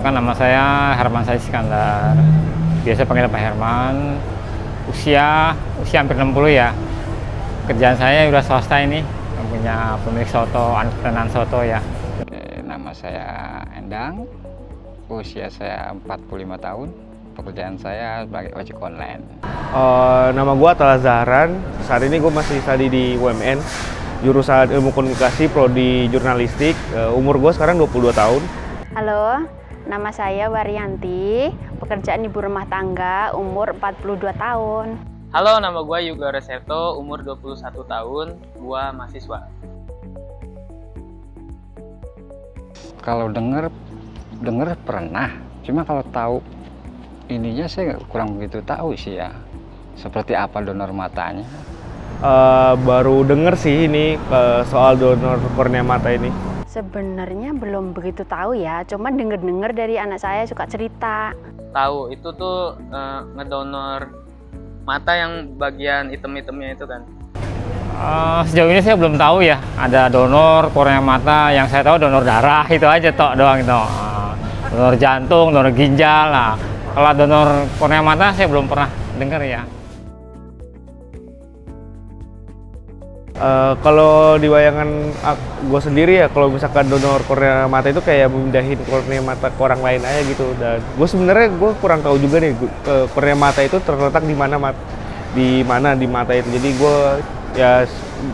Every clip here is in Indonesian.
Perkenalkan, nama saya Herman Said Iskandar. Biasa panggil Pak Herman. Usia hampir 60 ya. Kerjaan saya udah swasta ini, yang punya pemilik soto, Tenan Soto ya. Nama saya Endang. Usia saya 45 tahun. Pekerjaan saya sebagai ojek online. Nama gue Atala Zahran. Saat ini gue masih study di UMN, jurusan Ilmu Komunikasi, prodi Jurnalistik. Umur gue sekarang 22 tahun. Halo, nama saya Waryanti, pekerjaan ibu rumah tangga, umur 42 tahun. Halo, nama gue Yuga Reseto, umur 21 tahun, gue mahasiswa. Kalau denger pernah, cuma kalau tahu ininya saya kurang begitu tahu sih ya. Seperti apa donor matanya? Baru denger sih ini soal donor kornea mata ini. Sebenarnya belum begitu tahu ya, cuma denger-denger dari anak saya suka cerita. Tahu, itu tuh ngedonor mata yang bagian item-itemnya itu kan. Sejauh ini saya belum tahu ya, ada donor kornea mata. Yang saya tahu donor darah itu aja tok doang itu. Donor jantung, donor ginjal. Nah, kalau donor kornea mata saya belum pernah dengar ya. Kalau di bayangan gue sendiri ya, kalau misalkan donor kornea mata itu kayak memindahin kornea mata ke orang lain aja gitu. Dan gue sebenarnya kurang tahu juga nih kornea mata itu terletak di mana di mata itu. Jadi gue ya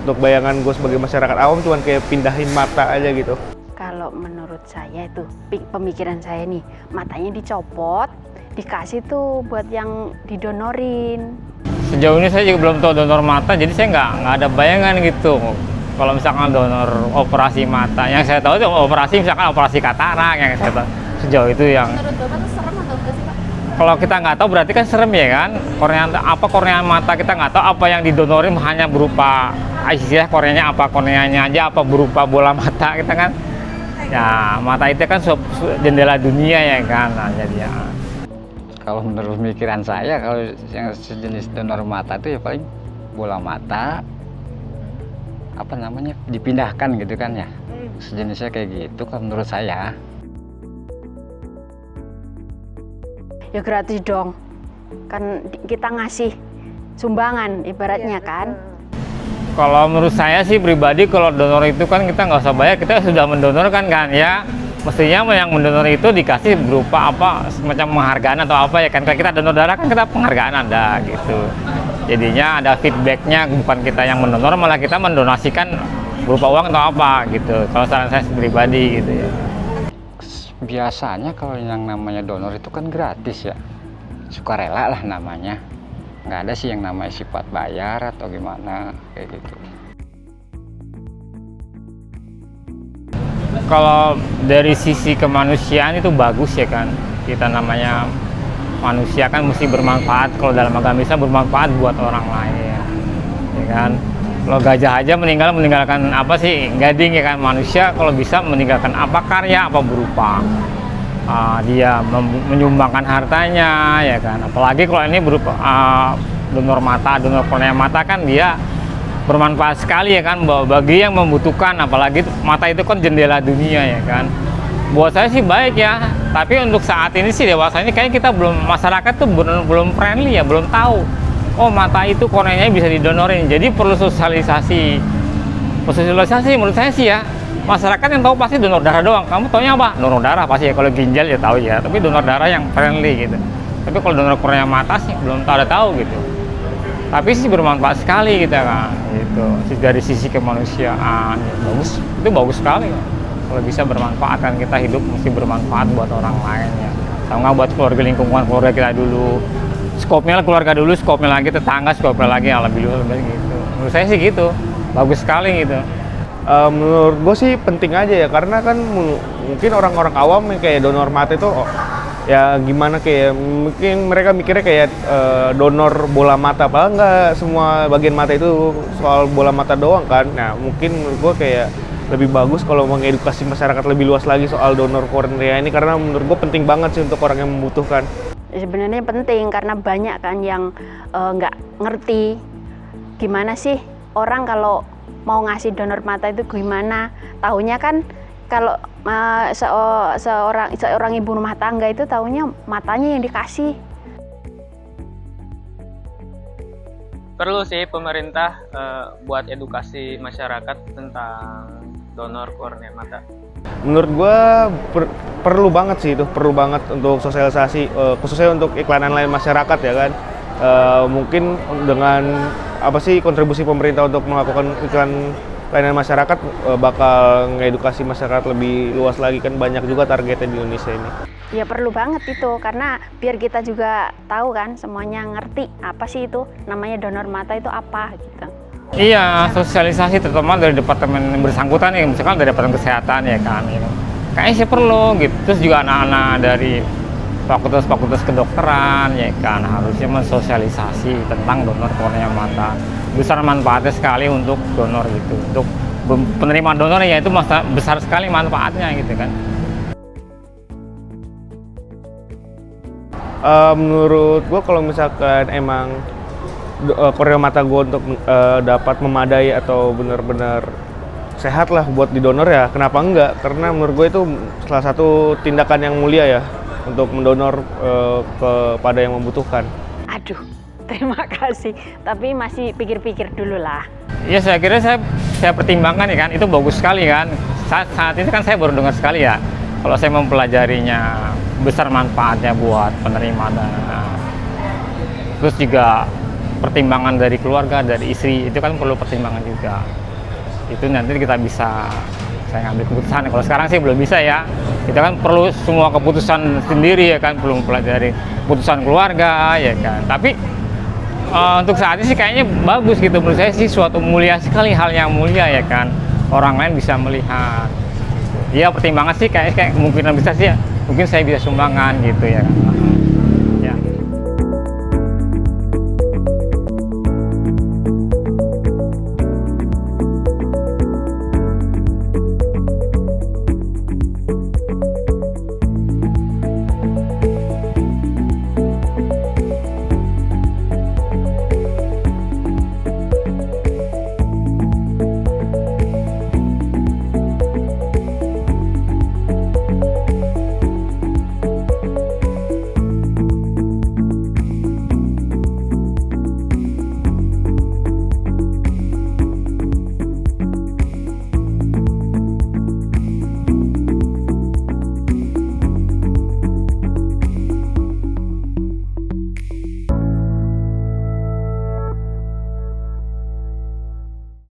untuk bayangan gue sebagai masyarakat awam cuman kayak pindahin mata aja gitu. Kalau menurut saya itu pemikiran saya nih, matanya dicopot, dikasih tuh buat yang didonorin. Sejauh ini saya juga belum tahu donor mata, jadi saya nggak ada bayangan gitu. Kalau misalkan donor operasi mata, yang saya tahu itu operasi misalkan operasi katarak yang saya tahu. Sejauh itu yang. Menurut Bapak itu serem atau enggak sih Pak? Kalau kita nggak tahu berarti kan serem ya kan. Kornea mata kita nggak tahu apa yang didonorin hanya berupa istilahnya korneanya apa, korneanya aja apa berupa bola mata kita kan. Ya mata itu kan jendela dunia ya kan. Nah, jadi ya. Kalau menurut pemikiran saya, kalau yang sejenis donor mata itu ya paling bola mata, apa namanya, dipindahkan gitu kan ya. Sejenisnya kayak gitu kalau menurut saya. Ya gratis dong, kan kita ngasih sumbangan ibaratnya kan. Kalau menurut saya sih pribadi, kalau donor itu kan kita nggak usah bayar, kita sudah mendonorkan kan ya. Mestinya yang mendonor itu dikasih berupa apa, semacam penghargaan atau apa ya kan. Kalau kita donor darah kan kita penghargaan ada gitu. Jadinya ada feedbacknya, bukan kita yang mendonor, malah kita mendonasikan berupa uang atau apa gitu. Kalau saran saya pribadi gitu ya. Biasanya kalau yang namanya donor itu kan gratis ya, sukarela lah namanya. Nggak ada sih yang namanya sifat bayar atau gimana kayak gitu. Kalau dari sisi kemanusiaan itu bagus ya kan. Kita namanya manusia kan mesti bermanfaat. Kalau dalam agama Islam bermanfaat buat orang lain ya kan. Kalau gajah aja meninggalkan apa sih, gading ya kan. Manusia kalau bisa meninggalkan apa karya, apa berupa dia menyumbangkan hartanya ya kan. Apalagi kalau ini berupa donor mata, donor kornea mata kan dia bermanfaat sekali ya kan bagi yang membutuhkan, apalagi mata itu kan jendela dunia ya kan. Buat saya sih baik ya, tapi untuk saat ini sih dewasa ini kayaknya kita masyarakat tuh belum friendly ya, belum tahu oh mata itu korneanya bisa didonorin. Jadi perlu sosialisasi menurut saya sih ya. Masyarakat yang tahu pasti donor darah doang. Kamu taunya apa? Donor darah pasti ya, kalau ginjal ya tahu ya, tapi donor darah yang friendly gitu. Tapi kalau donor kornea mata sih belum tahu gitu. Tapi sih bermanfaat sekali kita kan, gitu. Dari sisi kemanusiaan, bagus, itu bagus sekali. Kalau bisa bermanfaat kan, kita hidup mesti bermanfaat buat orang lain ya. Sama buat keluarga, lingkungan keluarga kita dulu. Skopnya keluarga dulu, skopnya lagi tetangga, skopnya lagi alhamdulillah gitu. Menurut saya sih gitu, bagus sekali gitu. Menurut gue sih penting aja ya, karena kan mungkin orang-orang awam yang kayak donor mata itu ya gimana, kayak mungkin mereka mikirnya kayak donor bola mata, padahal nggak semua bagian mata itu soal bola mata doang kan. Nah mungkin menurut gue kayak lebih bagus kalau mengedukasi masyarakat lebih luas lagi soal donor kornea ini, karena menurut gue penting banget sih untuk orang yang membutuhkan. Sebenarnya penting karena banyak kan yang nggak ngerti gimana sih orang kalau mau ngasih donor mata itu gimana. Taunya kan kalau seorang ibu rumah tangga itu taunya matanya yang dikasih. Perlu sih pemerintah buat edukasi masyarakat tentang donor kornea mata. Menurut gua perlu banget sih itu, perlu banget untuk sosialisasi, khususnya untuk iklan lain masyarakat ya kan. Mungkin dengan apa sih kontribusi pemerintah untuk melakukan iklan layanan masyarakat bakal ngedukasi masyarakat lebih luas lagi, kan banyak juga targetnya di Indonesia ini. Ya perlu banget itu, karena biar kita juga tahu kan, semuanya ngerti apa sih itu namanya donor mata itu apa gitu. Iya, sosialisasi terutama dari departemen yang bersangkutan ya, misalkan dari departemen kesehatan ya kan. Gitu. Kayaknya sih perlu gitu. Terus juga anak-anak dari fakultas-fakultas kedokteran ya kan harusnya mensosialisasi tentang donor kornea mata. Besar manfaatnya sekali untuk donor gitu. Untuk penerima donor ya itu besar sekali manfaatnya gitu kan. Menurut gue kalau misalkan emang kornea mata gue untuk dapat memadai atau benar-benar sehat lah buat didonor ya, kenapa enggak? Karena menurut gue itu salah satu tindakan yang mulia ya untuk mendonor kepada yang membutuhkan. Aduh, terima kasih. Tapi masih pikir-pikir dulu lah. Ya saya kira saya pertimbangkan ya kan, itu bagus sekali kan. Saat ini kan saya baru dengar sekali ya. Kalau saya mempelajarinya besar manfaatnya buat penerima dana. Terus juga pertimbangan dari keluarga, dari istri itu kan perlu pertimbangan juga. Itu nanti kita bisa saya ngambil keputusan. Kalau sekarang sih belum bisa ya. Kita kan perlu semua keputusan sendiri ya kan, belum mempelajari keputusan keluarga ya kan. Tapi untuk saat ini sih kayaknya bagus gitu. Menurut saya sih suatu mulia sekali, hal yang mulia ya kan. Orang lain bisa melihat. Ya pertimbangan sih kayak kemungkinan bisa sih ya. Mungkin saya bisa sumbangan gitu ya kan.